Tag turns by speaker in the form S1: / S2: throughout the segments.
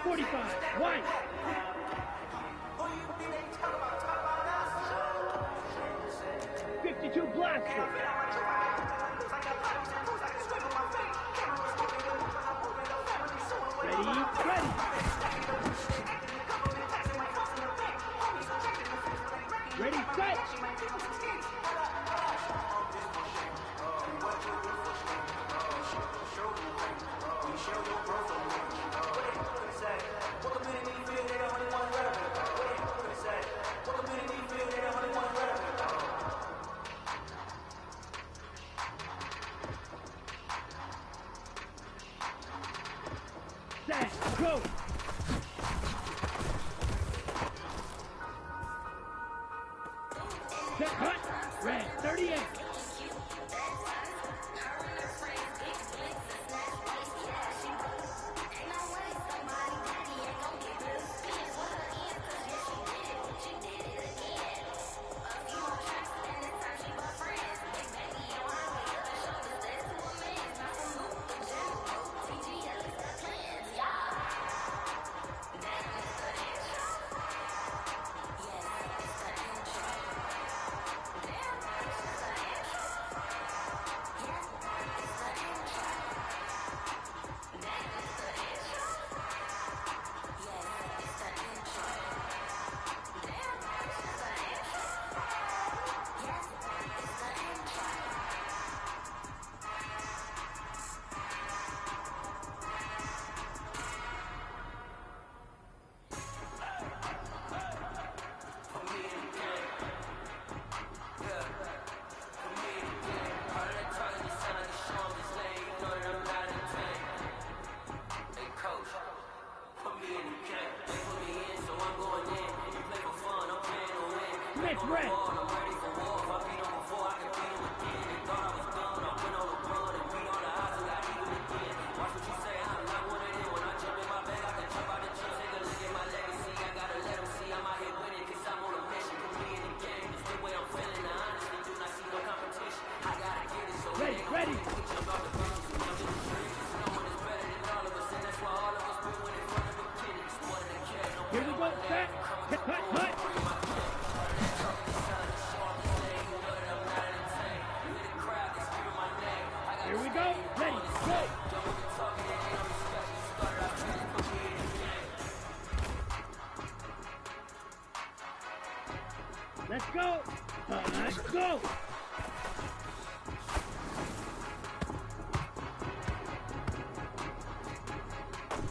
S1: 45, white. Blaster. Ready, set. Set, go! Set, cut! Red, 38! Next red. Ready. Here we go, set, cut. Here we go, ready, go. Let's go. Let's go.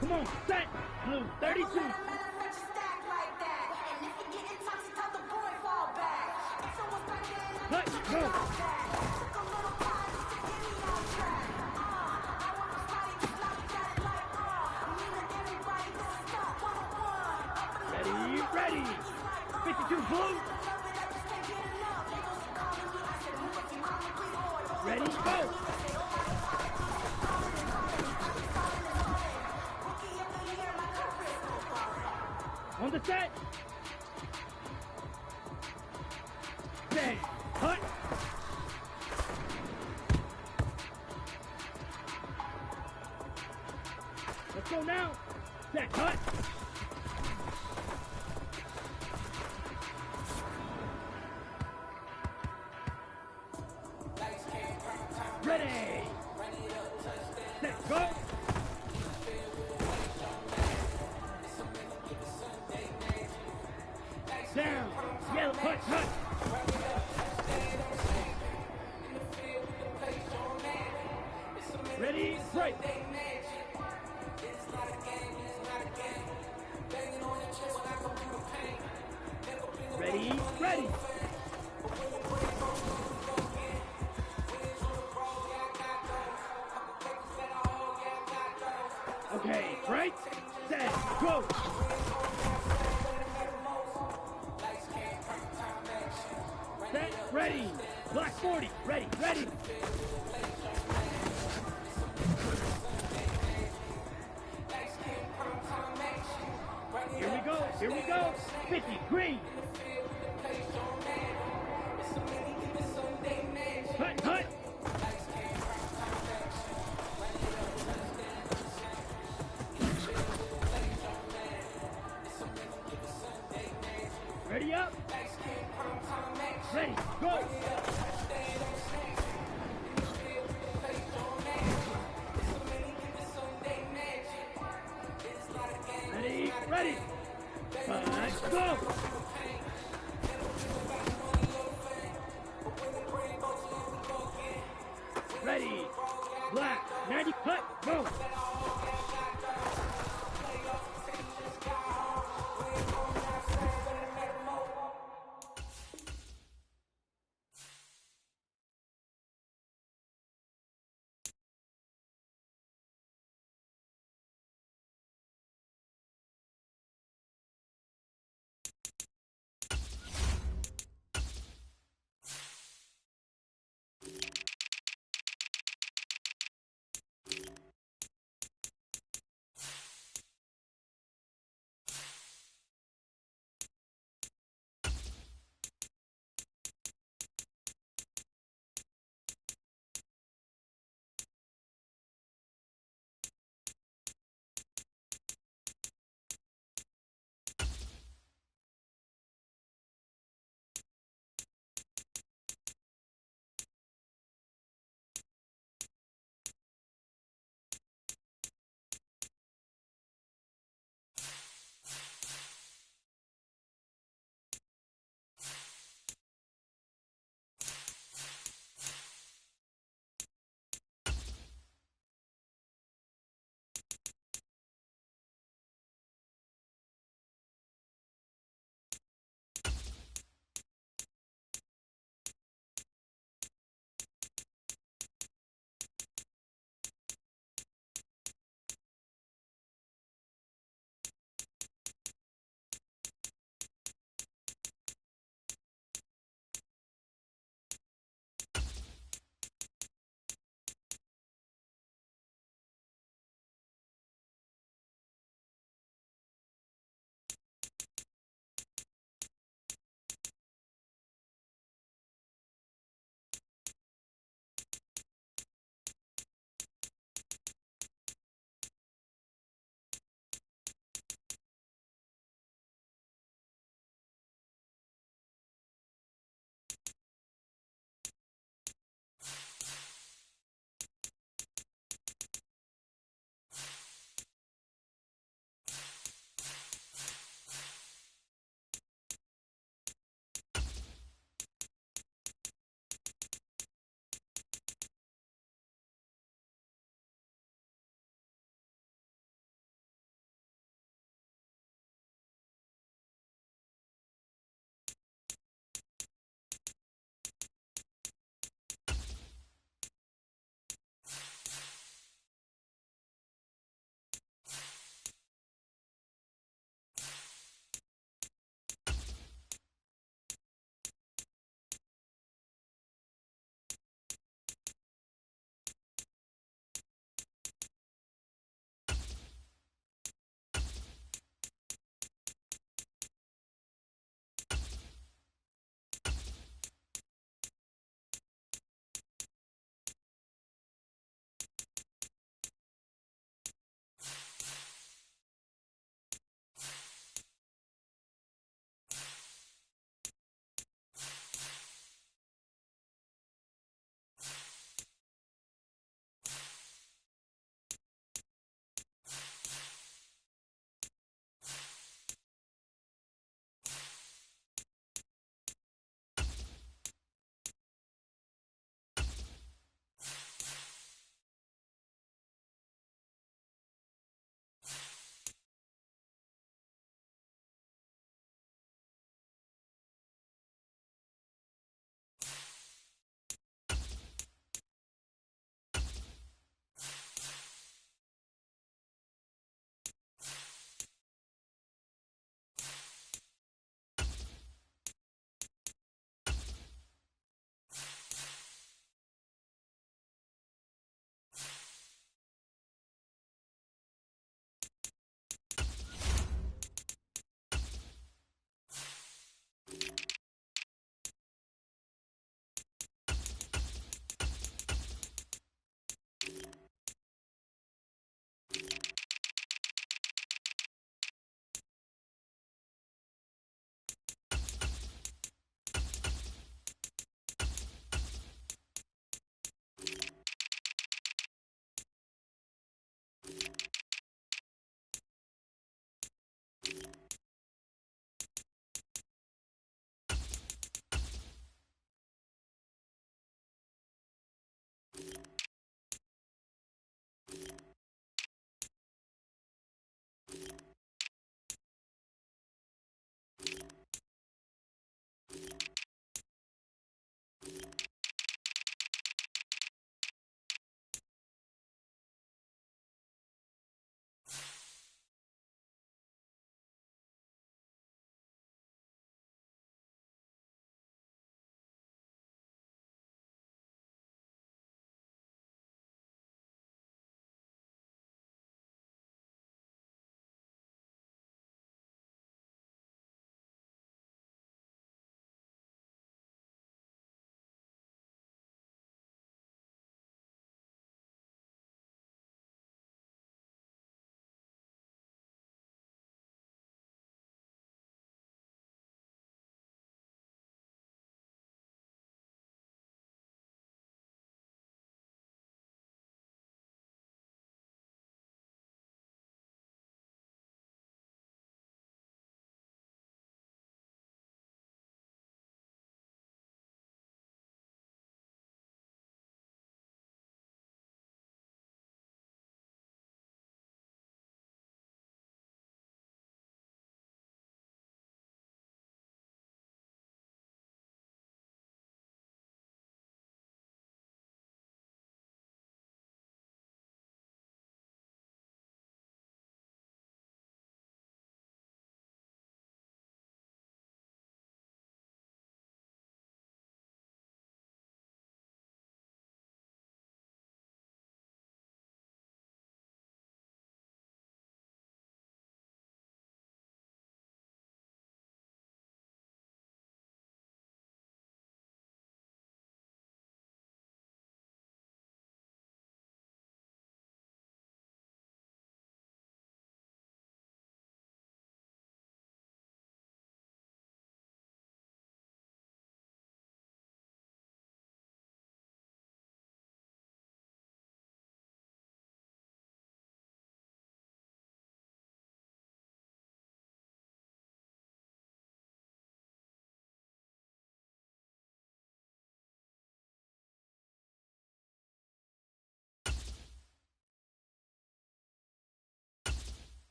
S1: Come on, set. Blue, 32. Let's go. Ready. 52 blue. Ready, go. On the set. Set. Cut. Let's go now. Set. Cut. Ready. Set. Go. Down. Yellow. Cut. Ready. Break. Ready. Okay, right, set, go. Set, ready. Black 40, ready. Here we go. 50, green. Cut. go! Ready, ready! Five, go! Ready, black, 90, cut, go!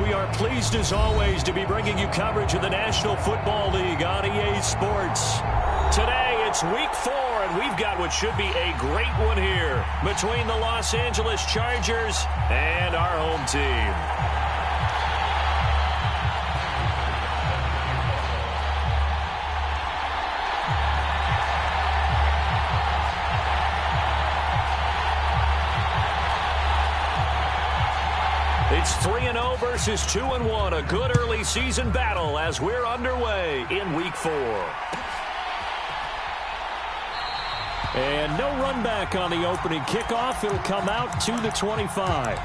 S2: we are pleased as always to be bringing you coverage of the National Football League on EA Sports. Today it's week 4, and we've got what should be a great one here between the Los Angeles Chargers and our home team. It's 3-0 versus 2-1, a good early season battle as we're underway in week 4. And no run back on the opening kickoff. It'll come out to the 25.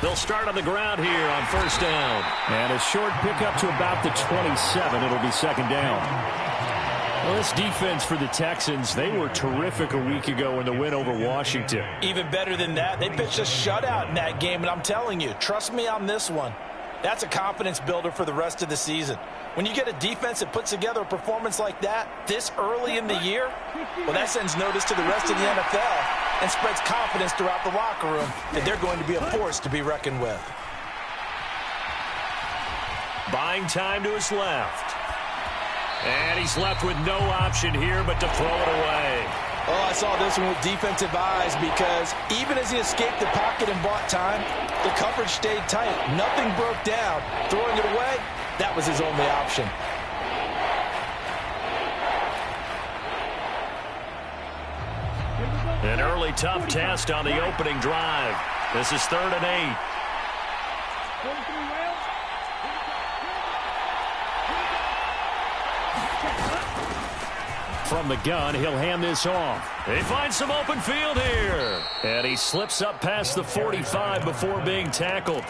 S2: They'll start on the ground here on first down. And a short pickup to about the 27. It'll be second down. Well, this defense for the Texans, they were terrific a week ago in the win over Washington.
S3: Even better than that, they pitched a shutout in that game, and I'm telling you, trust me on this one. That's a confidence builder for the rest of the season. When you get a defense that puts together a performance like that this early in the year, well, that sends notice to the rest of the NFL and spreads confidence throughout the locker room that they're going to be a force to be reckoned with.
S2: Buying time to his left. And he's left with no option here but to throw it away.
S3: Oh, I saw this one with defensive eyes because even as he escaped the pocket and bought time, the coverage stayed tight. Nothing broke down. Throwing it away, that was his only option.
S2: An early tough test on the opening drive. This is 3rd and 8. From the gun, he'll hand this off. They find some open field here. And he slips up past the 45 before being tackled.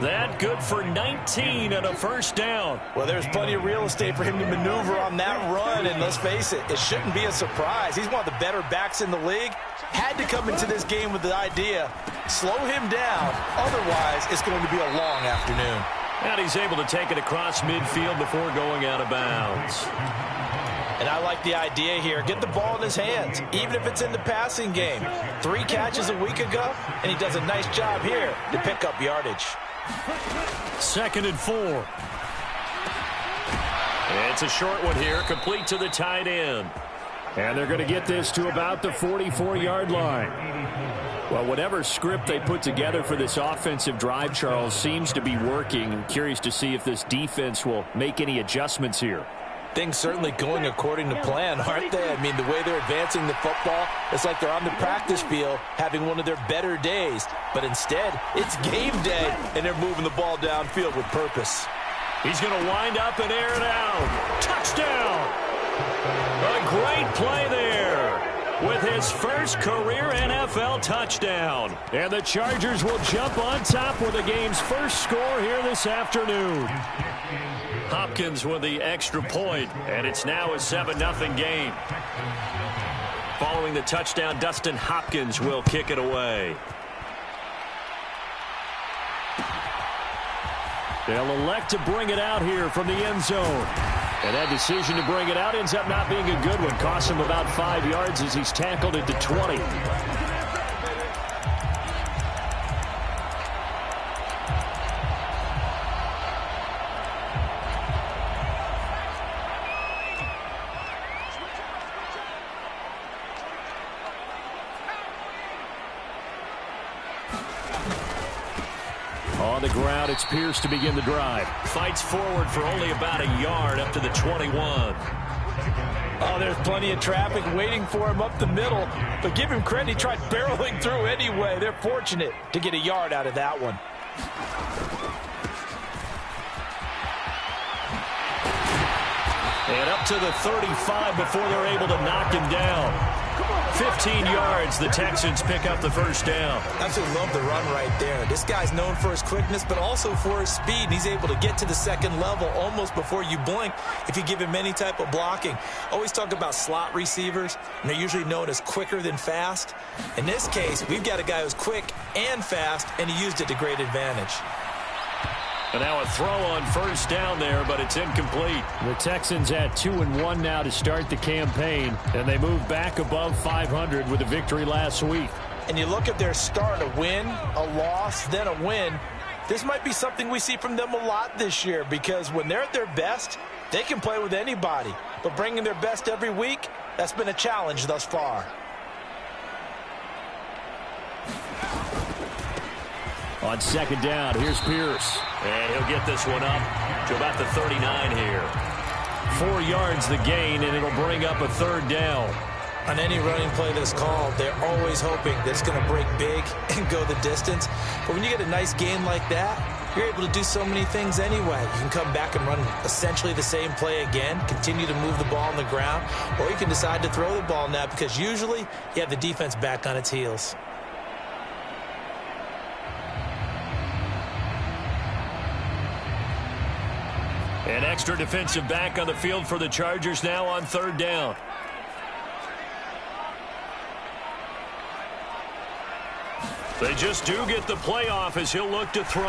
S2: That good for 19 and a first down.
S3: Well, there's plenty of real estate for him to maneuver on that run, and let's face it, it shouldn't be a surprise. He's one of the better backs in the league. Had to come into this game with the idea, slow him down, otherwise it's going to be a long afternoon.
S2: And he's able to take it across midfield before going out of bounds.
S3: And I like the idea here. Get the ball in his hands, even if it's in the passing game. 3 catches a week ago, and he does a nice job here to pick up yardage.
S2: 2nd and 4. It's a short one here, complete to the tight end. And they're going to get this to about the 44-yard line. Well, whatever script they put together for this offensive drive, Charles, seems to be working. I'm curious to see if this defense will make any adjustments here.
S3: Things certainly going according to plan, aren't they? I mean, the way they're advancing the football, it's like they're on the practice field having one of their better days. But instead, it's game day, and they're moving the ball downfield with purpose.
S2: He's going to wind up and air it out. Touchdown! A great play there with his first career NFL touchdown. And the Chargers will jump on top with the game's first score here this afternoon. Hopkins with the extra point, and it's now a 7-0 game. Following the touchdown, Dustin Hopkins will kick it away. They'll elect to bring it out here from the end zone. And that decision to bring it out ends up not being a good one. Costs him about 5 yards as he's tackled at the 20. On the ground, it's Pierce to begin the drive. Fights forward for only about a yard up to the 21.
S3: Oh, there's plenty of traffic waiting for him up the middle. But give him credit, he tried barreling through anyway. They're fortunate to get a yard out of that one. And up to the 35 before they're able to knock him down.
S2: 15 yards. The Texans pick up the first down.
S3: Absolutely love the run right there. This guy's known for his quickness, but also for his speed. And he's able to get to the second level almost before you blink if you give him any type of blocking. Always talk about slot receivers, and they're usually known as quicker than fast. In this case, we've got a guy who's quick and fast, and he used it to great advantage.
S2: And now a throw on first down there, but it's incomplete.
S4: The Texans at 2-1 now to start the campaign, and they move back above 500 with a victory last week.
S3: And you look at their start, a win, a loss, then a win. This might be something we see from them a lot this year, because when they're at their best, they can play with anybody. But bringing their best every week, that's been a challenge thus far.
S4: On second down, here's Pierce.
S2: And he'll get this one up to about the 39 here.
S4: 4 yards the gain, and it'll bring up a third down.
S3: On any running play that's called, they're always hoping that it's going to break big and go the distance. But when you get a nice gain like that, you're able to do so many things anyway. You can come back and run essentially the same play again, continue to move the ball on the ground, or you can decide to throw the ball now because usually you have the defense back on its heels.
S2: An extra defensive back on the field for the Chargers now on third down. They just do get the play off as he'll look to throw.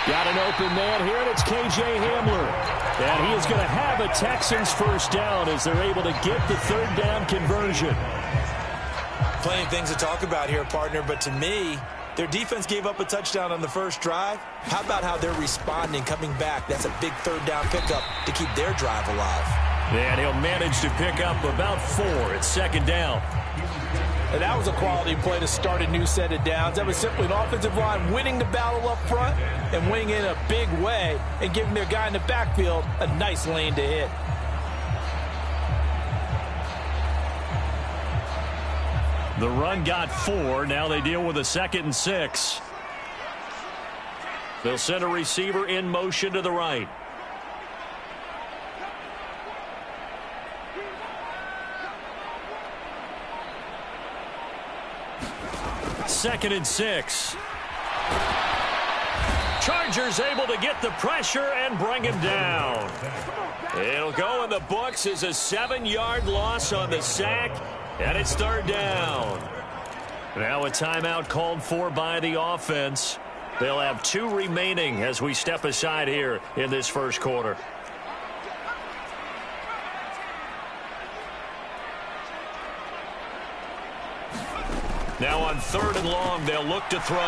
S4: Got an open man here, and it's K.J. Hamler. And he is going to have a Texans first down as they're able to get the third down conversion.
S3: Plenty of things to talk about here, partner, but to me, their defense gave up a touchdown on the first drive. How about how they're responding, coming back? That's a big third down pickup to keep their drive alive.
S2: And he'll manage to pick up about 4 at second down.
S3: And that was a quality play to start a new set of downs. That was simply an offensive line winning the battle up front and winning in a big way and giving their guy in the backfield a nice lane to hit.
S2: The run got 4. Now they deal with a 2nd and 6. They'll send a receiver in motion to the right. Second and 6. Chargers able to get the pressure and bring him down. It'll go in the books as a 7-yard loss on the sack. And it's third down. Now a timeout called for by the offense. They'll have 2 remaining as we step aside here in this first quarter. Now on third and long, they'll look to throw.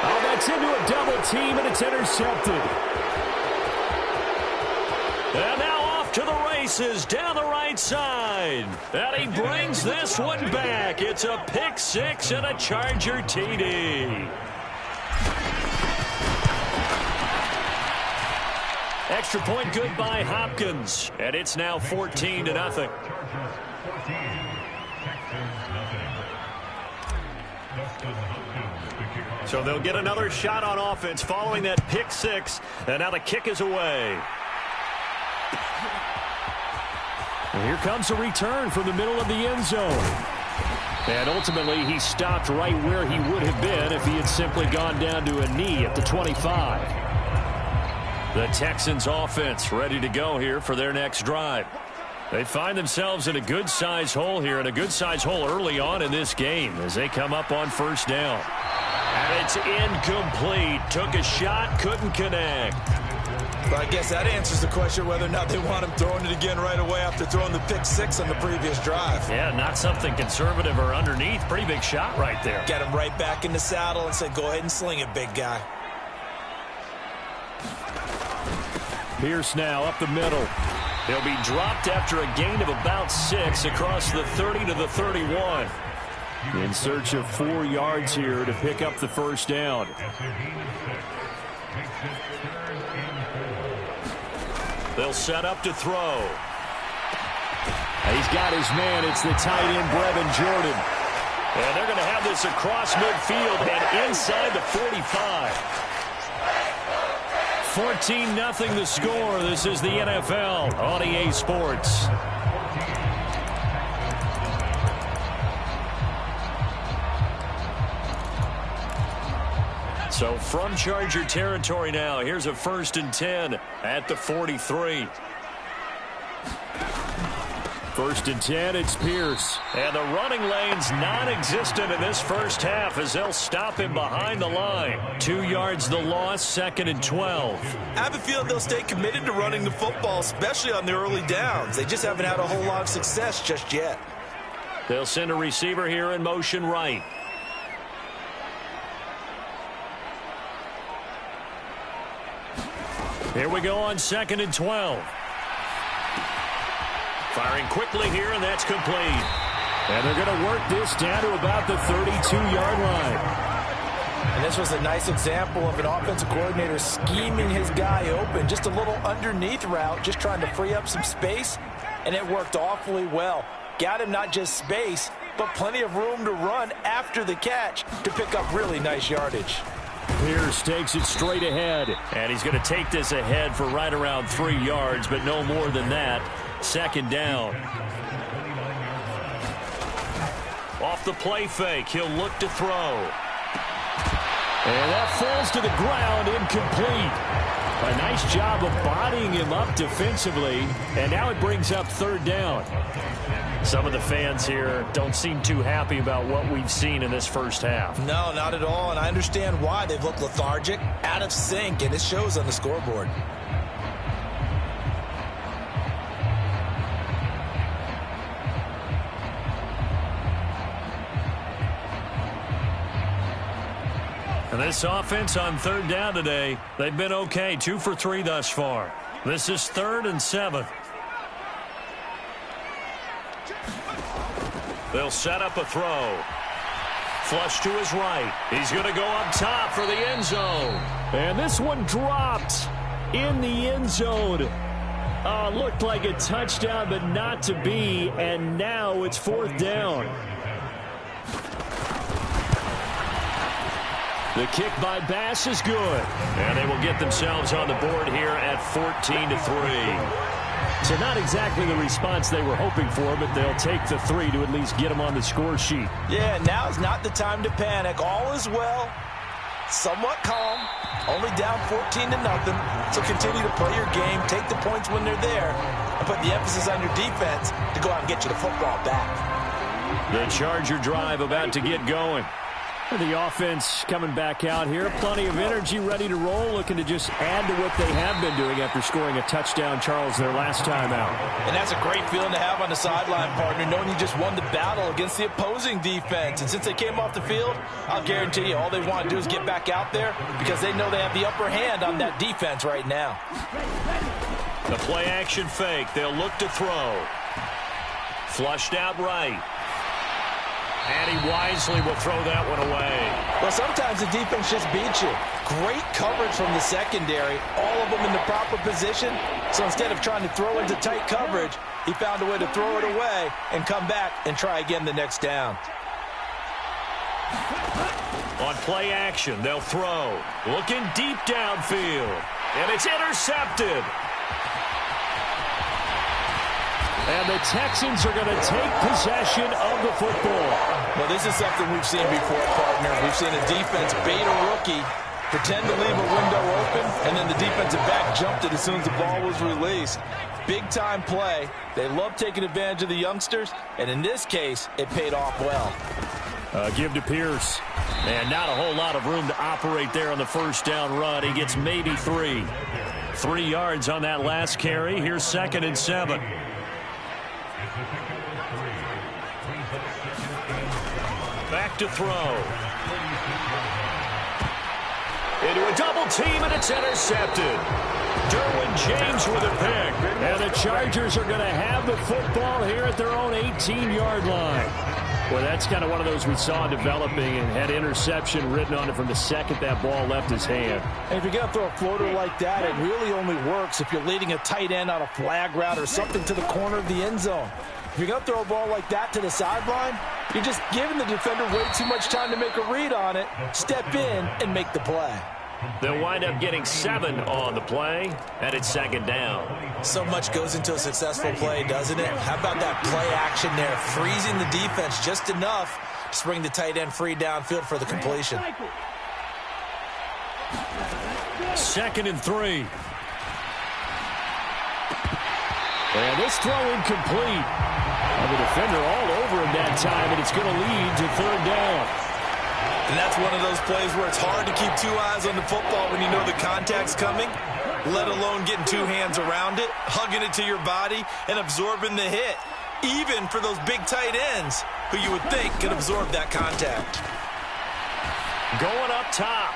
S4: Oh, that's into a double team, and it's intercepted.
S2: And now off to the races down the right side. And he brings this one back. It's a pick 6 and a Charger TD. Extra point good by Hopkins. And it's now 14-0. So they'll get another shot on offense following that pick 6. And now the kick is away.
S4: And here comes a return from the middle of the end zone. And ultimately, he stopped right where he would have been if he had simply gone down to a knee at the 25.
S2: The Texans offense ready to go here for their next drive. They find themselves in a good-sized hole here, and a good-sized hole early on in this game as they come up on first down. And it's incomplete. Took a shot, couldn't connect.
S3: But I guess that answers the question whether or not they want him throwing it again right away after throwing the pick 6 on the previous drive.
S2: Yeah, not something conservative or underneath. Pretty big shot right there.
S3: Get him right back in the saddle and said, go ahead and sling it, big guy.
S4: Pierce now up the middle.
S2: He'll be dropped after a gain of about 6 across the 30 to the 31.
S4: In search of 4 yards here to pick up the first down.
S2: They'll set up to throw.
S4: He's got his man. It's the tight end, Brevin Jordan.
S2: And they're going to have this across midfield and inside the 45. 14-0 the score. This is the NFL on EA Sports. So from Charger territory now, here's a 1st and 10 at the 43.
S4: 1st and 10, it's Pierce.
S2: And the running lane's non-existent in this first half as they'll stop him behind the line. 2 yards the loss, 2nd and 12.
S3: I have a feeling they'll stay committed to running the football, especially on the early downs. They just haven't had a whole lot of success just yet.
S2: They'll send a receiver here in motion right. Here we go on 2nd and 12. Firing quickly here, and that's complete.
S4: And they're going to work this down to about the 32-yard line.
S3: And this was a nice example of an offensive coordinator scheming his guy open. Just a little underneath route, just trying to free up some space, and it worked awfully well. Got him not just space, but plenty of room to run after the catch to pick up really nice yardage.
S4: Pierce takes it straight ahead.
S2: And he's going to take this ahead for right around 3 yards, but no more than that. 2nd down. Off the play fake, he'll look to throw.
S4: And that falls to the ground, incomplete. A nice job of bodying him up defensively, and now it brings up 3rd down.
S2: Some of the fans here don't seem too happy about what we've seen in this first half.
S3: No, not at all, and I understand why. They've looked lethargic, out of sync, and it shows on the scoreboard.
S2: And this offense on 3rd down today, they've been okay. 2 for 3 thus far. This is 3rd and 7. They'll set up a throw. Flush to his right. He's going to go up top for the end zone.
S4: And this one dropped in the end zone. Looked like a touchdown, but not to be. And now it's 4th down. The kick by Bass is good.
S2: And they will get themselves on the board here at 14-3.
S4: So not exactly the response they were hoping for, but they'll take the 3 to at least get them on the score sheet.
S3: Yeah, now's not the time to panic. All is well. Somewhat calm. Only down 14-0. So continue to play your game, take the points when they're there, and put the emphasis on your defense to go out and get you the football back.
S2: The Charger drive about to get going.
S4: The offense coming back out here. Plenty of energy, ready to roll, looking to just add to what they have been doing after scoring a touchdown, Charles, their last time out.
S3: And that's a great feeling to have on the sideline, partner, knowing you just won the battle against the opposing defense. And since they came off the field, I'll guarantee you all they want to do is get back out there because they know they have the upper hand on that defense right now.
S2: The play action fake. They'll look to throw. Flushed out right. And he wisely will throw that one away.
S3: Well, sometimes the defense just beats you. Great coverage from the secondary. All of them in the proper position. So instead of trying to throw into tight coverage, he found a way to throw it away and come back and try again the next down.
S2: On play action, they'll throw. Looking deep downfield. And it's intercepted.
S4: And the Texans are going to take possession of the football.
S3: Well, this is something we've seen before, partner. We've seen a defense bait a rookie, pretend to leave a window open, and then the defensive back jumped it as soon as the ball was released. Big-time play. They love taking advantage of the youngsters, and in this case, it paid off well.
S4: Give to Pierce.
S2: And not a whole lot of room to operate there on the first down run. He gets maybe 3. 3 yards on that last carry. Here's 2nd and 7. Back to throw. Into a double team, and it's intercepted. Derwin James with a pick.
S4: And the Chargers are going to have the football here at their own 18-yard line. Well, that's kind of one of those we saw developing and had interception written on it from the second that ball left his hand.
S3: And if you're going to throw a floater like that, it really only works if you're leading a tight end on a flag route or something to the corner of the end zone. If you're going to throw a ball like that to the sideline, you're just giving the defender way too much time to make a read on it, step in, and make the play.
S2: They'll wind up getting 7 on the play, and it's 2nd down.
S3: So much goes into a successful play, doesn't it? How about that play action there, freezing the defense just enough to bring the tight end free downfield for the completion.
S4: 2nd and 3. And this throw incomplete. The defender all over him that time, and it's going to lead to 3rd down.
S3: And that's one of those plays where it's hard to keep 2 eyes on the football when you know the contact's coming, let alone getting 2 hands around it, hugging it to your body, and absorbing the hit, even for those big tight ends who you would think could absorb that contact.
S2: Going up top.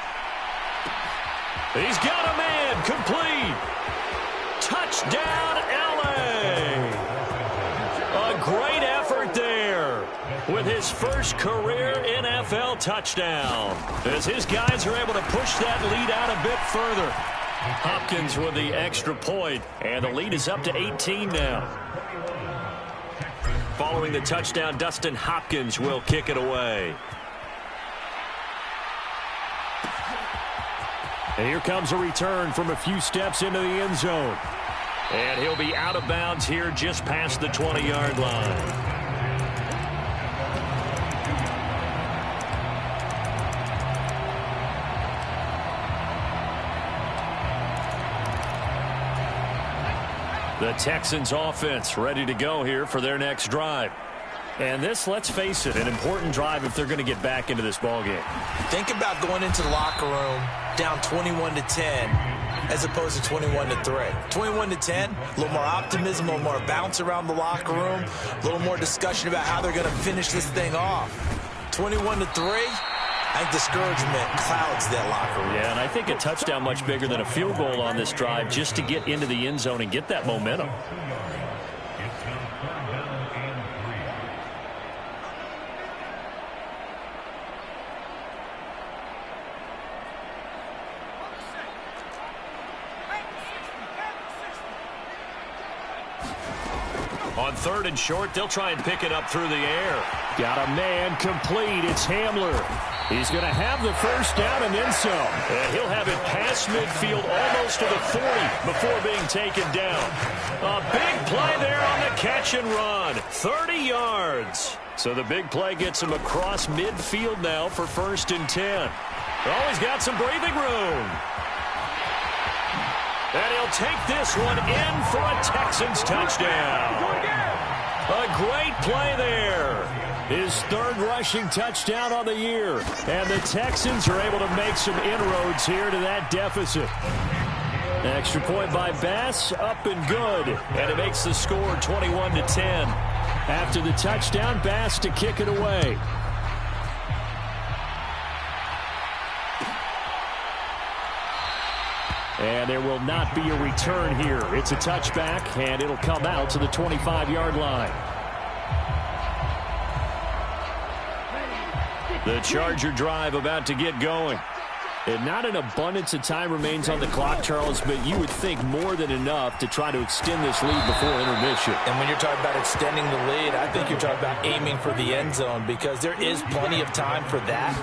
S2: He's got a man. Complete. Touchdown, L.A. A great effort there with his first career NFL touchdown, as his guys are able to push that lead out a bit further. Hopkins with the extra point, and the lead is up to 18 now. Following the touchdown, Dustin Hopkins will kick it away.
S4: And here comes a return from a few steps into the end zone.
S2: And he'll be out of bounds here just past the 20-yard line. The Texans offense ready to go here for their next drive. And this, let's face it, an important drive if they're going to get back into this ballgame.
S3: Think about going into the locker room down 21-10 as opposed to 21-3. 21-10, a little more optimism, a little more bounce around the locker room, a little more discussion about how they're going to finish this thing off. 21-3, I think discouragement clouds that locker room.
S4: Yeah, and I think a touchdown much bigger than a field goal on this drive just to get into the end zone and get that momentum.
S2: On 3rd and short, they'll try and pick it up through the air.
S4: Got a man complete. It's Hamler. He's going to have the first down and then some.
S2: And he'll have it past midfield almost to the 40 before being taken down. A big play there on the catch and run. 30 yards. So the big play gets him across midfield now for 1st and 10. Oh, he's got some breathing room. And he'll take this one in for a Texans touchdown. A great play there. His 3rd rushing touchdown on the year. And the Texans are able to make some inroads here to that deficit. Extra point by Bass, up and good. And it makes the score 21-10. After the touchdown, Bass to kick it away. And there will not be a return here. It's a touchback, and it'll come out to the 25-yard line. The Charger drive about to get going.
S4: And not an abundance of time remains on the clock, Charles, but you would think more than enough to try to extend this lead before intermission.
S3: And when you're talking about extending the lead, I think you're talking about aiming for the end zone, because there is plenty of time for that.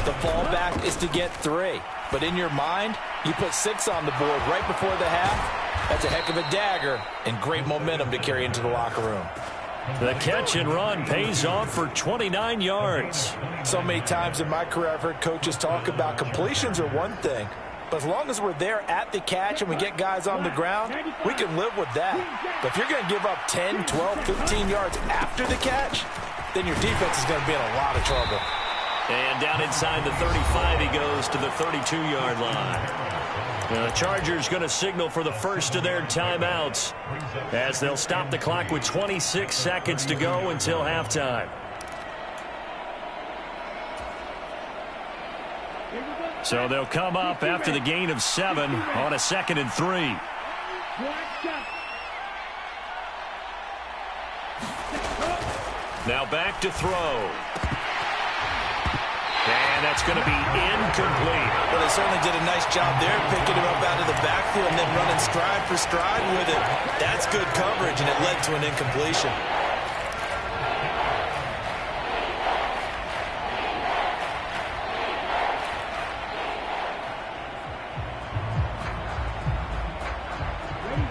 S3: The fallback is to get 3. But in your mind, you put 6 on the board right before the half. That's a heck of a dagger and great momentum to carry into the locker room.
S2: The catch and run pays off for 29 yards.
S3: So many times in my career, I've heard coaches talk about completions are one thing. But as long as we're there at the catch and we get guys on the ground, we can live with that. But if you're going to give up 10, 12, 15 yards after the catch, then your defense is going to be in a lot of trouble.
S2: And down inside the 35, he goes to the 32-yard line. The Chargers going to signal for the first of their timeouts as they'll stop the clock with 26 seconds to go until halftime. So they'll come up after the gain of 7 on a 2nd and 3. Now back to throw. And that's going to be incomplete.
S3: Well, they certainly did a nice job there, picking him up out of the backfield and then running stride for stride with it. That's good coverage, and it led to an incompletion.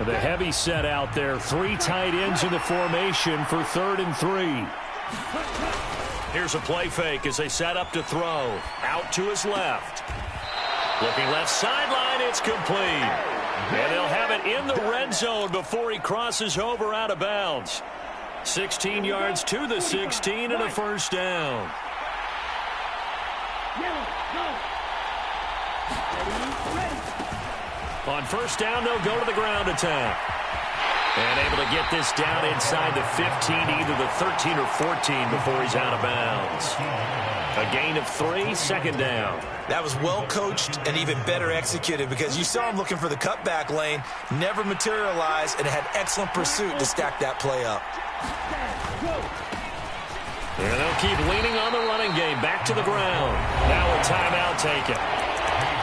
S4: The heavy set out there. 3 tight ends in the formation for 3rd and 3.
S2: Here's a play fake as they set up to throw. Out to his left. Looking left sideline, it's It's complete. And they'll have it in the red zone before he crosses over out of bounds. 16 yards to the 16 and a first down. On first down, they'll go to the ground attack. And able to get this down inside the 15, either the 13 or 14 before he's out of bounds. A gain of 3, second down.
S3: That was well coached and even better executed because you saw him looking for the cutback lane, never materialized, and had excellent pursuit to stack that play up.
S2: And they'll keep leaning on the running game. Back to the ground. Now a timeout taken.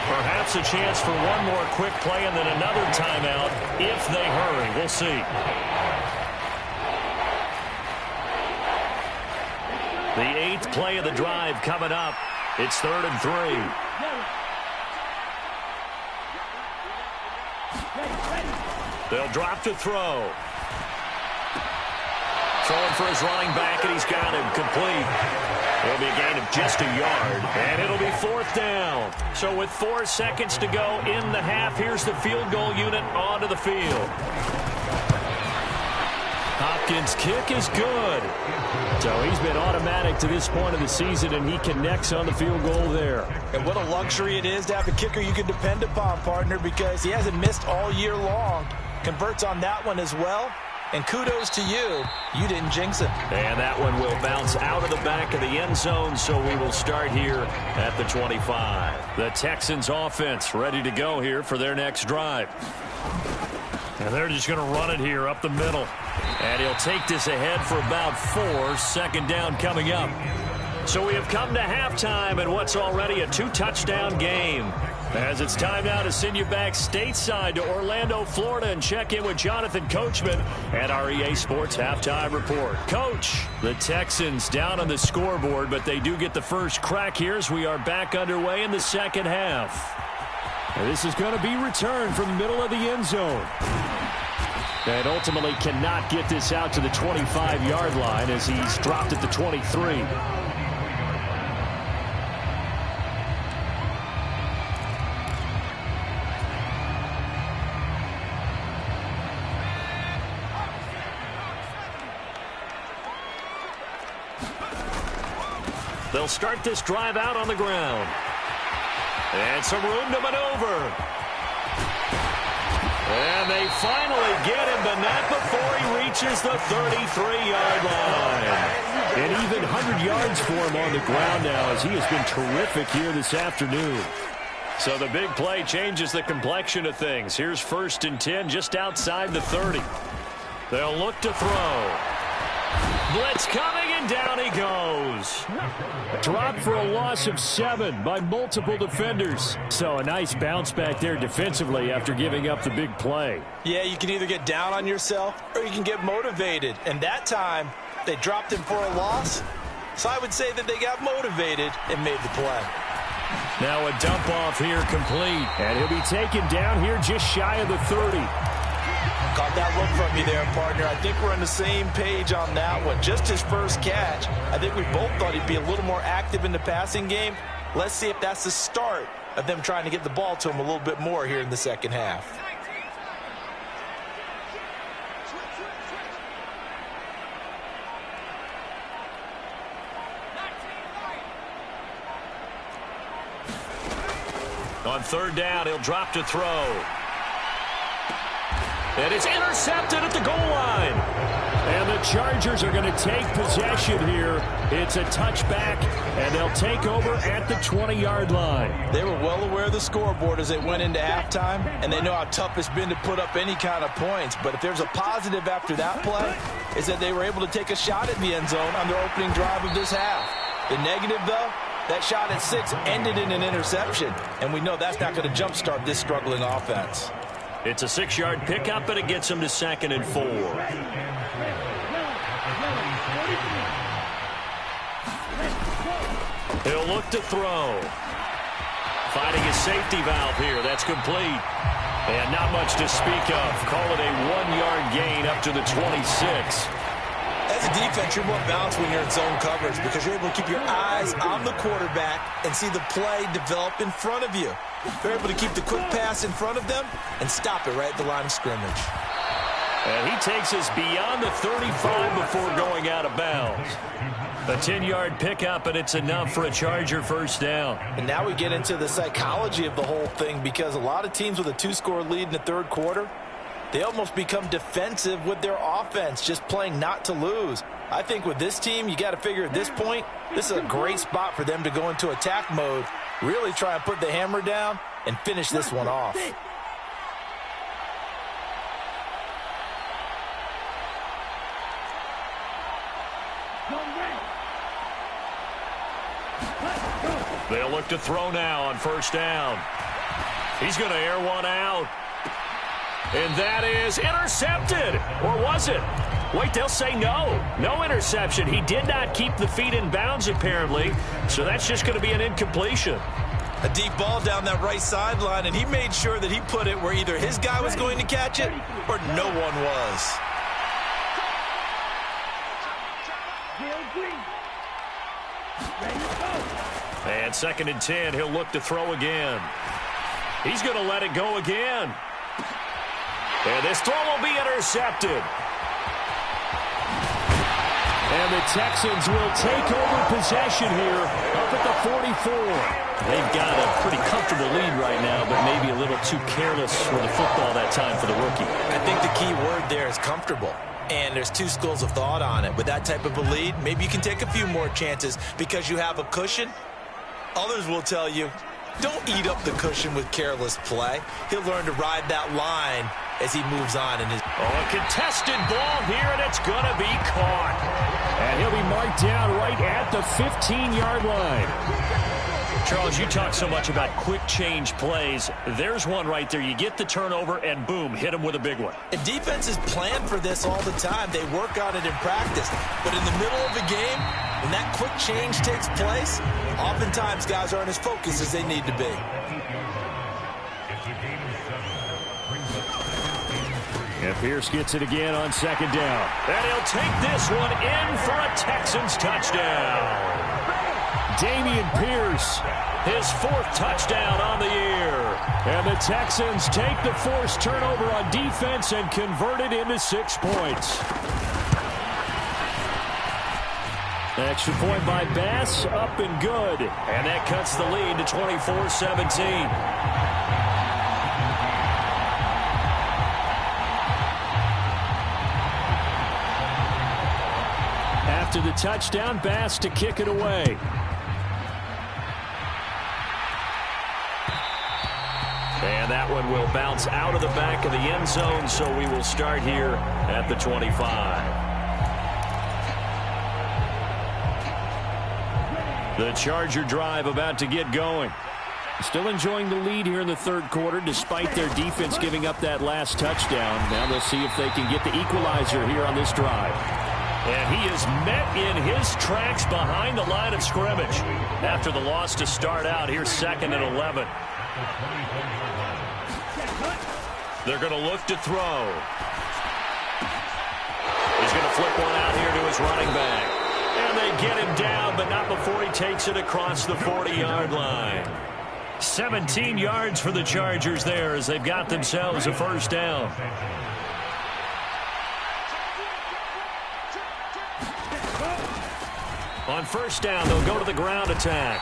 S2: Perhaps a chance for one more quick play and then another timeout if they hurry. We'll see. The 8th play of the drive coming up. It's 3rd and 3. They'll drop to throw. Throwing for his running back, and he's got him complete. It'll be a gain of just a yard, and it'll be 4th down. So with 4 seconds to go in the half, here's the field goal unit onto the field. Hopkins' kick is good. So he's been automatic to this point of the season, and he connects on the field goal there.
S3: And what a luxury it is to have a kicker you can depend upon, partner, because he hasn't missed all year long. Converts on that one as well. And kudos to you. You didn't jinx it.
S2: And that one will bounce out of the back of the end zone, so we will start here at the 25. The Texans offense ready to go here for their next drive. And they're just going to run it here up the middle. And he'll take this ahead for about 4. Second down coming up. So we have come to halftime in what's already a 2-touchdown game. As it's time now to send you back stateside to Orlando, Florida, and check in with Jonathan Coachman at our EA Sports Halftime Report. Coach, the Texans down on the scoreboard, but they do get the first crack here as we are back underway in the second half.
S4: And this is going to be returned from the middle of the end zone. And ultimately cannot get this out to the 25-yard line as he's dropped at the 23.
S2: They'll start this drive out on the ground. And some room to maneuver. And they finally get him, but not before he reaches the 33-yard line.
S4: And even 100 yards for him on the ground now as he has been terrific here this afternoon.
S2: So the big play changes the complexion of things. Here's 1st and 10 just outside the 30. They'll look to throw. Blitz coming, and down he goes.
S4: Dropped for a loss of 7 by multiple defenders. So a nice bounce back there defensively after giving up the big play.
S3: Yeah, you can either get down on yourself or you can get motivated. And that time, they dropped him for a loss. So I would say that they got motivated and made the play.
S2: Now a dump off here complete.
S4: And he'll be taken down here just shy of the 30.
S3: Caught that look from you there, partner. I think we're on the same page on that one. Just his first catch. I think we both thought he'd be a little more active in the passing game. Let's see if that's the start of them trying to get the ball to him a little bit more here in the second half.
S2: On 3rd down, he'll drop to throw. And it's intercepted at the goal line.
S4: And the Chargers are going to take possession here. It's a touchback, and they'll take over at the 20-yard line.
S3: They were well aware of the scoreboard as they went into halftime, and they know how tough it's been to put up any kind of points. But if there's a positive after that play, is that they were able to take a shot at the end zone on their opening drive of this half. The negative, though, that shot at 6 ended in an interception, and we know that's not going to jumpstart this struggling offense.
S2: It's a 6-yard pickup, and it gets him to 2nd and 4. He'll look to throw. Finding his safety valve here. That's complete. And not much to speak of. Call it a 1-yard gain up to the 26.
S3: As As a defense, you're more balanced when you're in zone coverage because you're able to keep your eyes on the quarterback and see the play develop in front of you. You're able to keep the quick pass in front of them and stop it right at the line of scrimmage.
S2: And he takes us beyond the 35 before going out of bounds. A 10-yard pickup, and it's enough for a Charger first down.
S3: And now we get into the psychology of the whole thing because a lot of teams with a 2-score lead in the third quarter, they almost become defensive with their offense, just playing not to lose. I think with this team, you got to figure at this point, this is a great spot for them to go into attack mode, really try and put the hammer down and finish this one off.
S2: They'll look to throw now on first down. He's going to air one out. And that is intercepted. Or was it? Wait, they'll say no. No interception. He did not keep the feet in bounds, apparently. So that's just going to be an incompletion.
S3: A deep ball down that right sideline, and he made sure that he put it where either his guy was going to catch it or no one was.
S2: And 2nd and 10, he'll look to throw again. He's going to let it go again. And this throw will be intercepted.
S4: And the Texans will take over possession here up at the 44.
S2: They've got a pretty comfortable lead right now, but maybe a little too careless with the football that time for the rookie.
S3: I think the key word there is comfortable. And there's two schools of thought on it. With that type of a lead, maybe you can take a few more chances because you have a cushion. Others will tell you, don't eat up the cushion with careless play. He'll learn to ride that line as he moves on.
S2: A contested ball here, and it's going to be caught.
S4: And he'll be marked down right at the 15-yard line.
S2: Charles, you talk so much about quick change plays. There's one right there. You get the turnover, and boom, hit him with a big one.
S3: And defenses plan for this all the time. They work on it in practice. But in the middle of the game, when that quick change takes place, oftentimes guys aren't as focused as they need to be.
S4: And Pierce gets it again on 2nd down.
S2: And he'll take this one in for a Texans touchdown.
S4: Dameon Pierce,
S2: his 4th touchdown on the year.
S4: And the Texans take the forced turnover on defense and convert it into 6 points. Extra point by Bass, up and good.
S2: And that cuts the lead to 24-17.
S4: After the touchdown, Bass to kick it away.
S2: And that one will bounce out of the back of the end zone, so we will start here at the 25. The Charger drive about to get going.
S4: Still enjoying the lead here in the third quarter, despite their defense giving up that last touchdown. Now they'll see if they can get the equalizer here on this drive.
S2: And he is met in his tracks behind the line of scrimmage. After the loss to start out, here's 2nd and 11. They're going to look to throw. He's going to flip one out here to his running back. And they get him down, but not before he takes it across the 40-yard line. 17 yards for the Chargers there as they've got themselves a first down. On first down, they'll go to the ground attack.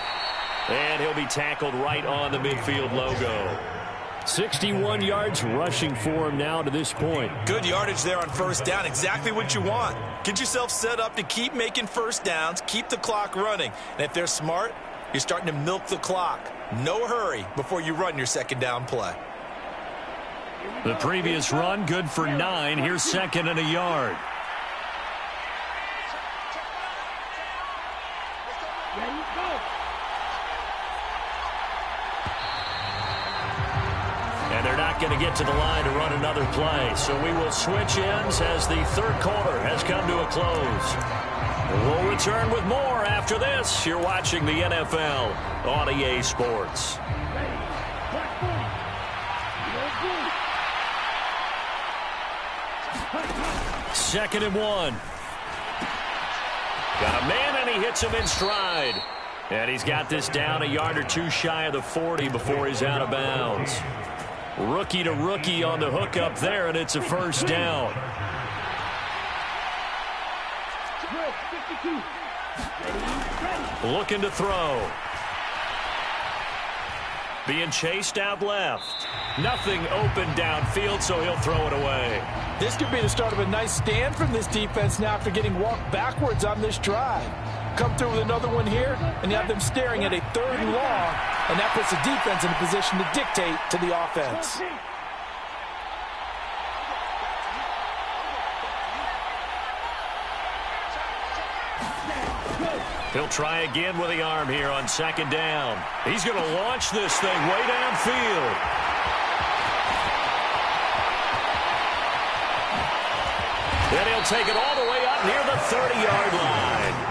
S2: And he'll be tackled right on the midfield logo.
S4: 61 yards rushing for him now to this point.
S3: Good yardage there on first down. Exactly what you want. Get yourself set up to keep making first downs, keep the clock running. And if they're smart, you're starting to milk the clock. No hurry before you run your 2nd down play.
S2: The previous run, good for 9. Here's 2nd and a yard. And they're not going to get to the line to run another play. So we will switch ends as the third quarter has come to a close. We'll return with more after this. You're watching the NFL on EA Sports. 2nd and 1. Got a man, and he hits him in stride. And he's got this down a yard or two shy of the 40 before he's out of bounds. Rookie to rookie on the hook up there, and it's a first down. Looking to throw. Being chased out left. Nothing open downfield, so he'll throw it away.
S3: This could be the start of a nice stand from this defense now after getting walked backwards on this drive. Come through with another one here, and you have them staring at a 3rd and long, and that puts the defense in a position to dictate to the offense.
S2: He'll try again with the arm here on 2nd down. He's going to launch this thing way downfield. Then he'll take it all the way up near the 30-yard line.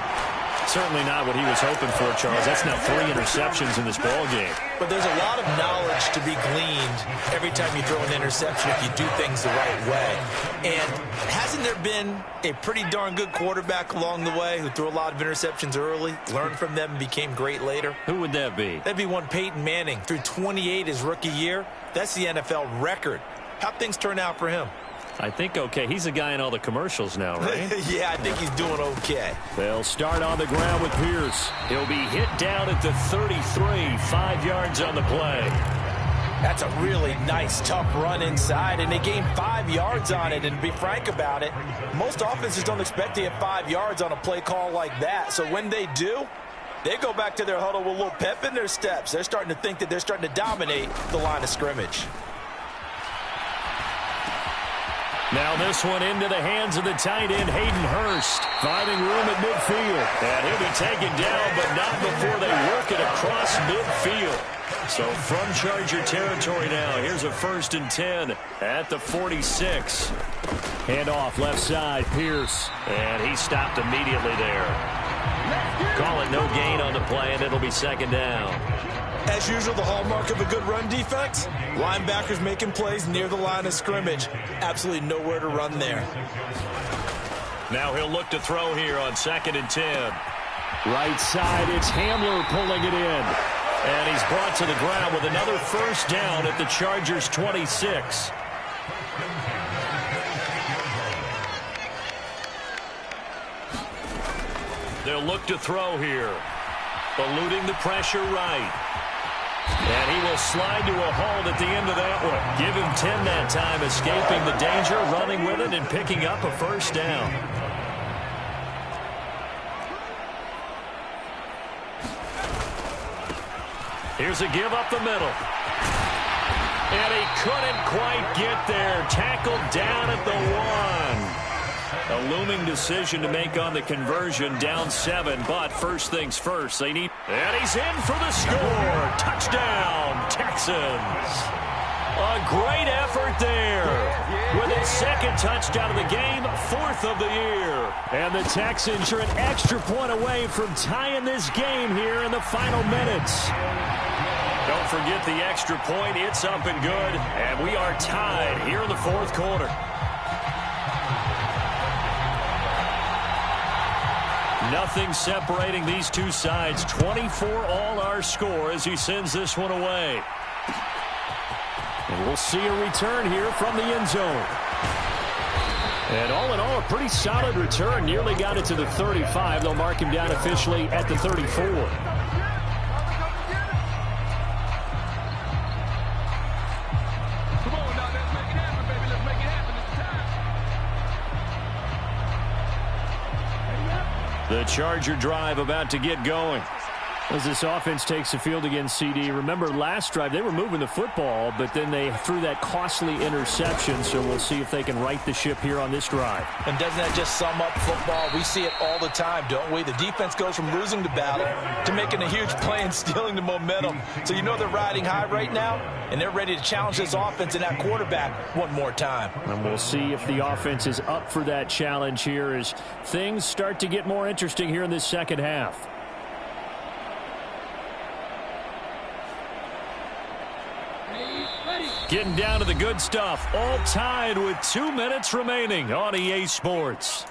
S2: Certainly not what he was hoping for, Charles. That's now 3 interceptions in this ballgame.
S3: But there's a lot of knowledge to be gleaned every time you throw an interception if you do things the right way. And hasn't there been a pretty darn good quarterback along the way who threw a lot of interceptions early, learned from them, and became great later?
S2: Who would that be?
S3: That'd be one Peyton Manning. Threw 28 his rookie year. That's the NFL record. How'd things turn out for him?
S2: I think okay. He's a guy in all the commercials now, right?
S3: Yeah, I think he's doing okay.
S2: They'll start on the ground with Pierce. He'll be hit down at the 33, 5 yards on the play.
S3: That's a really nice, tough run inside, and they gained 5 yards on it. And to be frank about it, most offenses don't expect to get 5 yards on a play call like that. So when they do, they go back to their huddle with a little pep in their steps. They're starting to think that they're starting to dominate the line of scrimmage.
S2: Now this one into the hands of the tight end, Hayden Hurst, finding room at midfield. And he'll be taken down, but not before they work it across midfield. So from Charger territory now, here's a 1st and 10 at the 46. Handoff left side, Pierce. And he stopped immediately there. Call it no gain on the play, and it'll be 2nd down.
S3: As usual, the hallmark of a good run defense, linebackers making plays near the line of scrimmage. Absolutely nowhere to run there.
S2: Now he'll look to throw here on 2nd and 10.
S4: Right side, it's Hamler pulling it in.
S2: And he's brought to the ground with another first down at the Chargers' 26. They'll look to throw here. Eluding the pressure right. And he will slide to a halt at the end of that one. Give him 10 that time, escaping the danger, running with it, and picking up a first down. Here's a give up the middle. And he couldn't quite get there. Tackled down at the 1. A looming decision to make on the conversion, down 7, but first things first, they need... And he's in for the score. Touchdown, Texans. A great effort there. With his 2nd touchdown of the game, 4th of the year.
S4: And the Texans are an extra point away from tying this game here in the final minutes.
S2: Don't forget the extra point. It's up and good. And we are tied here in the 4th quarter. Nothing separating these two sides. 24 all our score as he sends this one away.
S4: And we'll see a return here from the end zone. And all in all, a pretty solid return. Nearly got it to the 35. They'll mark him down officially at the 34.
S2: The Charger drive about to get going.
S4: As this offense takes the field against CD, remember last drive they were moving the football, but then they threw that costly interception, so we'll see if they can right the ship here on this drive.
S3: And doesn't that just sum up football? We see it all the time, don't we? The defense goes from losing the battle to making a huge play and stealing the momentum. So you know they're riding high right now, and they're ready to challenge this offense and that quarterback one more time.
S4: And we'll see if the offense is up for that challenge here as things start to get more interesting here in this second half.
S2: Getting down to the good stuff. All tied with 2 minutes remaining on EA Sports.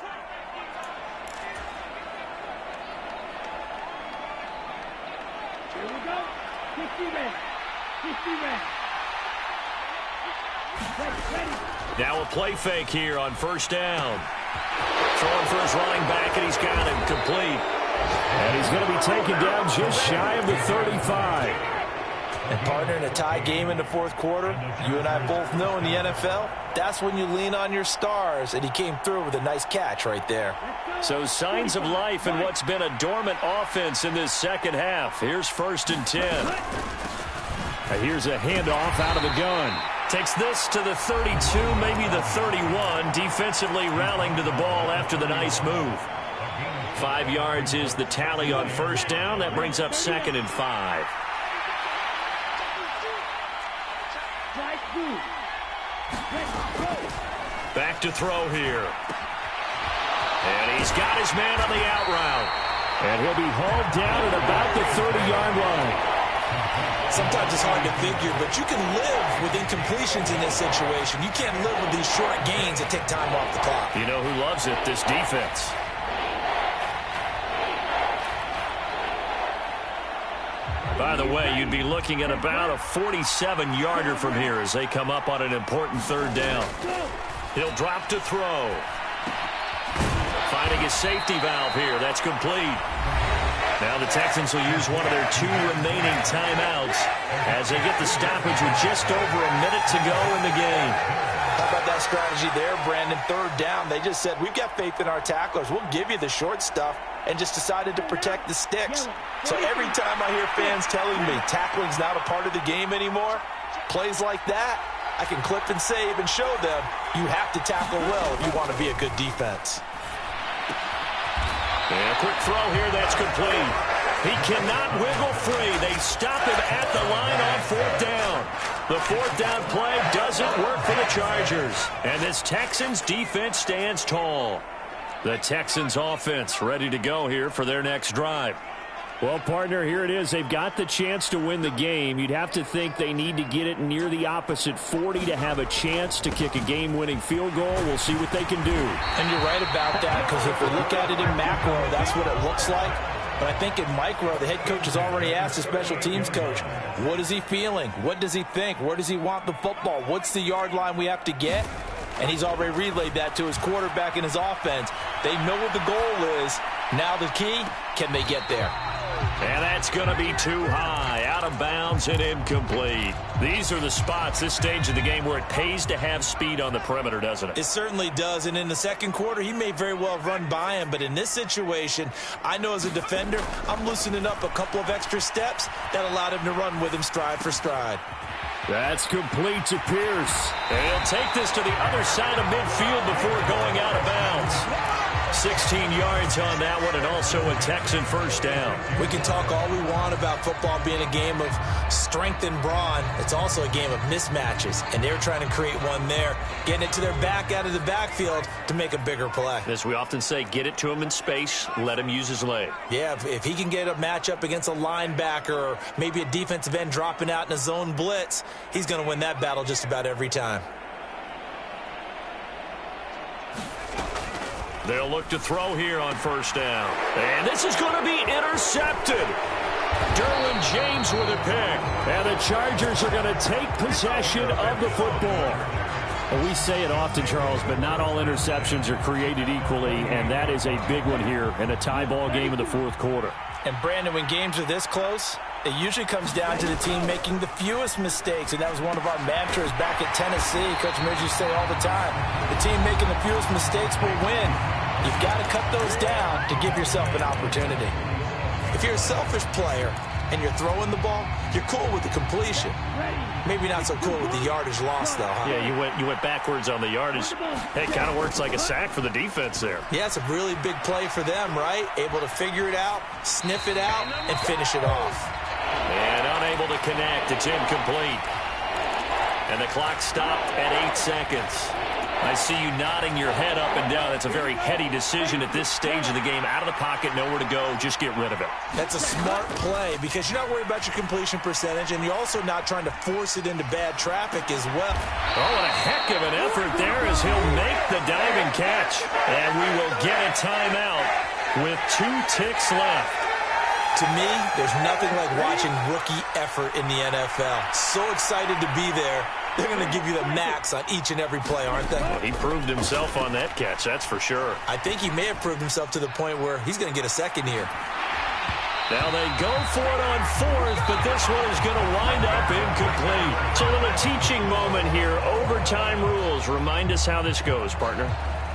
S1: Here we go. 60 red. 60 red. Ready.
S2: Now a play fake here on first down. Throwing for his running back, and he's got him complete.
S4: And he's going to be taken down just shy of the 35.
S3: And partner, in a tie game in the fourth quarter, you and I both know in the NFL, that's when you lean on your stars, and he came through with a nice catch right there.
S2: So signs of life in what's been a dormant offense in this second half. Here's 1st and 10.
S4: Here's a handoff out of the gun.
S2: Takes this to the 32, maybe the 31. Defensively rallying to the ball after the nice move. 5 yards is the tally on first down. That brings up 2nd and 5. Back to throw here. And he's got his man on the out route.
S4: And he'll be hauled down at about the 30-yard line.
S3: Sometimes it's hard to figure, but you can live with incompletions in this situation. You can't live with these short gains that take time off the clock.
S2: You know who loves it? This defense. By the way, you'd be looking at about a 47-yarder from here as they come up on an important 3rd down. He'll drop to throw. Finding his safety valve here. That's complete. Now the Texans will use one of their 2 remaining timeouts as they get the stoppage with just over a minute to go in the game.
S3: How about that strategy there, Brandon? 3rd down. They just said, we've got faith in our tacklers. We'll give you the short stuff, and just decided to protect the sticks. So every time I hear fans telling me tackling's not a part of the game anymore, plays like that, I can clip and save and show them you have to tackle well if you want to be a good defense.
S2: And a quick throw here, that's complete. He cannot wiggle free. They stop him at the line on 4th down. The 4th down play doesn't work for the Chargers. And this Texans defense stands tall. The Texans offense ready to go here for their next drive.
S4: Well, partner, here it is. They've got the chance to win the game. You'd have to think they need to get it near the opposite 40 to have a chance to kick a game-winning field goal. We'll see what they can do.
S3: And you're right about that, because if we look at it in macro, that's what it looks like. But I think in micro, the head coach has already asked the special teams coach, what is he feeling? What does he think? Where does he want the football? What's the yard line we have to get? And he's already relayed that to his quarterback and his offense. They know what the goal is. Now the key, can they get there?
S2: And that's going to be too high, out of bounds and incomplete. These are the spots, this stage of the game, where it pays to have speed on the perimeter, doesn't it?
S3: It certainly does, and in the second quarter, he may very well have run by him, but in this situation, I know as a defender, I'm loosening up a couple of extra steps that allowed him to run with him stride for stride.
S4: That's complete to Pierce.
S2: And he'll take this to the other side of midfield before going out of bounds. 16 yards on that one, and also a Texan 1st down.
S3: We can talk all we want about football being a game of strength and brawn. It's also a game of mismatches, and they're trying to create one there, getting it to their back out of the backfield to make a bigger play.
S2: As we often say, get it to him in space, let him use his leg.
S3: Yeah, if he can get a matchup against a linebacker or maybe a defensive end dropping out in a zone blitz, he's going to win that battle just about every time.
S2: They'll look to throw here on 1st down. And this is going to be intercepted. Derwin James with a pick.
S4: And the Chargers are going to take possession of the football. And we say it often, Charles, but not all interceptions are created equally, and that is a big one here in a tie ball game in the 4th quarter.
S3: And, Brandon, when games are this close, it usually comes down to the team making the fewest mistakes, and that was one of our mantras back at Tennessee. Coach Midge used to say all the time, the team making the fewest mistakes will win. You've got to cut those down to give yourself an opportunity. If you're a selfish player and you're throwing the ball, you're cool with the completion. Maybe not so cool with the yardage loss, though, huh?
S2: Yeah, you went backwards on the yardage. Hey, it kind of works like a sack for the defense there.
S3: Yeah, it's a really big play for them, right? Able to figure it out, sniff it out, and finish it off.
S2: And unable to connect. It's incomplete. And the clock stopped at 8 seconds. I see you nodding your head up and down. It's a very heady decision at this stage of the game. Out of the pocket, nowhere to go. Just get rid of it.
S3: That's a smart play because you're not worried about your completion percentage, and you're also not trying to force it into bad traffic as well.
S2: Oh, and a heck of an effort there as he'll make the diving catch. And we will get a timeout with 2 ticks left.
S3: To me, there's nothing like watching rookie effort in the NFL. So excited to be there. They're going to give you the max on each and every play, aren't they?
S2: Well, he proved himself on that catch, that's for sure.
S3: I think he may have proved himself to the point where he's going to get a second here.
S2: Now they go for it on fourth, but this one is going to wind up incomplete. It's a little teaching moment here. Overtime rules. Remind us how this goes, partner.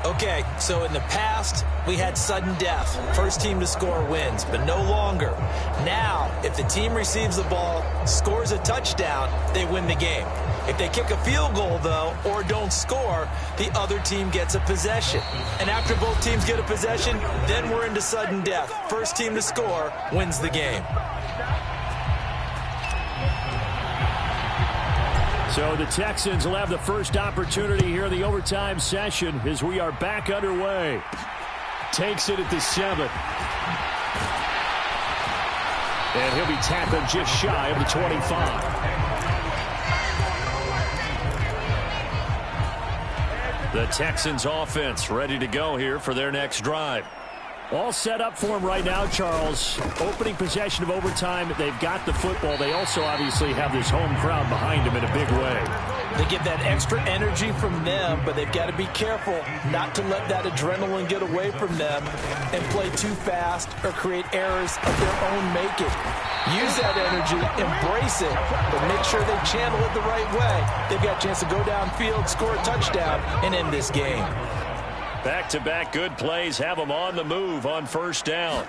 S3: Okay, so in the past, we had sudden death. First team to score wins, but no longer. Now, if the team receives the ball, scores a touchdown, they win the game. If they kick a field goal, though, or don't score, the other team gets a possession. And after both teams get a possession, then we're into sudden death. First team to score wins the game.
S4: So the Texans will have the first opportunity here in the overtime session as we are back underway. Takes it at the 7. And he'll be tackled just shy of the 25. The Texans offense ready to go here for their next drive. All set up for him right now, Charles. Opening possession of overtime. They've got the football. They also obviously have this home crowd behind them in a big way.
S3: They get that extra energy from them, but they've got to be careful not to let that adrenaline get away from them and play too fast or create errors of their own making. Use that energy, embrace it, but make sure they channel it the right way. They've got a chance to go downfield, score a touchdown, and end this game.
S2: Back-to-back good plays have them on the move on first down.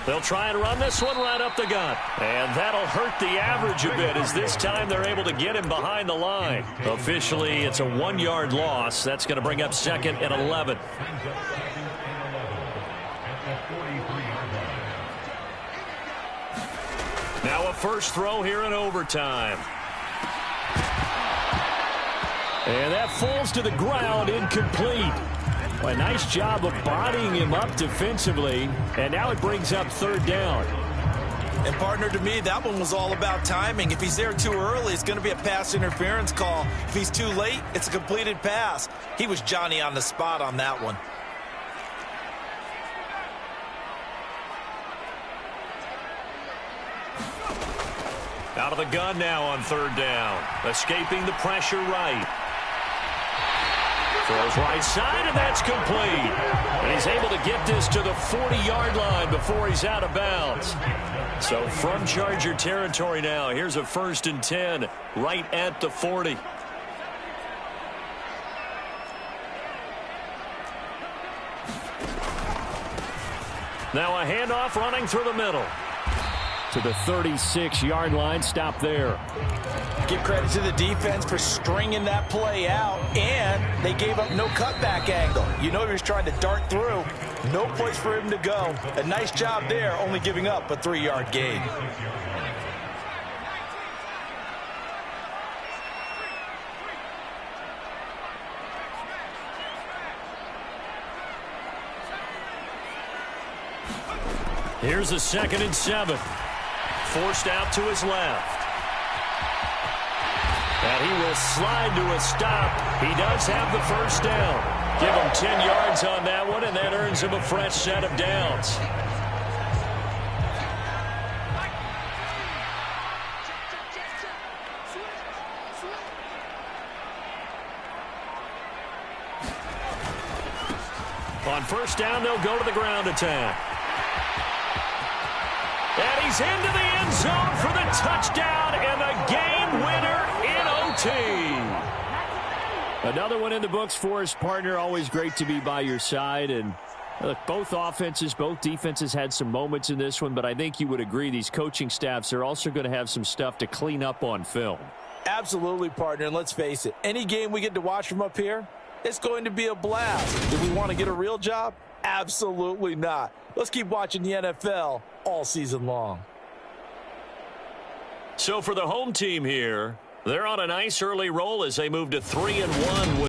S2: They'll try and run this one right up the gut. And that'll hurt the average a bit as this time they're able to get him behind the line. Officially, it's a 1-yard loss. That's going to bring up 2nd and 11. Now a first throw here in overtime. And that falls to the ground, incomplete. Well, a nice job of bodying him up defensively. And now it brings up 3rd down.
S3: And, partner, to me, that one was all about timing. If he's there too early, it's going to be a pass interference call. If he's too late, it's a completed pass. He was Johnny on the spot on that one.
S2: Out of the gun now on 3rd down. Escaping the pressure right. Throws right side, and that's complete. And he's able to get this to the 40-yard line before he's out of bounds. So from Charger territory now, here's a 1st and 10 right at the 40. Now a handoff running through the middle.
S4: To the 36-yard line, stop there.
S3: Give credit to the defense for stringing that play out, and they gave up no cutback angle. You know he was trying to dart through. No place for him to go. A nice job there, only giving up a 3-yard gain.
S2: Here's a 2nd and 7. Forced out to his left. And he will slide to a stop. He does have the first down. Give him 10 yards on that one, and that earns him a fresh set of downs. On first down, they'll go to the ground attack. And he's into the end zone for the touchdown and the game winner in OT.
S4: Another one in the books for his partner. Always great to be by your side. And look, both offenses, both defenses had some moments in this one, but I think you would agree these coaching staffs are also going to have some stuff to clean up on film.
S3: Absolutely, partner. And let's face it, any game we get to watch from up here, it's going to be a blast. Do we want to get a real job? Absolutely not. Let's keep watching the NFL all season long.
S2: So for the home team here, they're on a nice early roll as they move to 3-1 with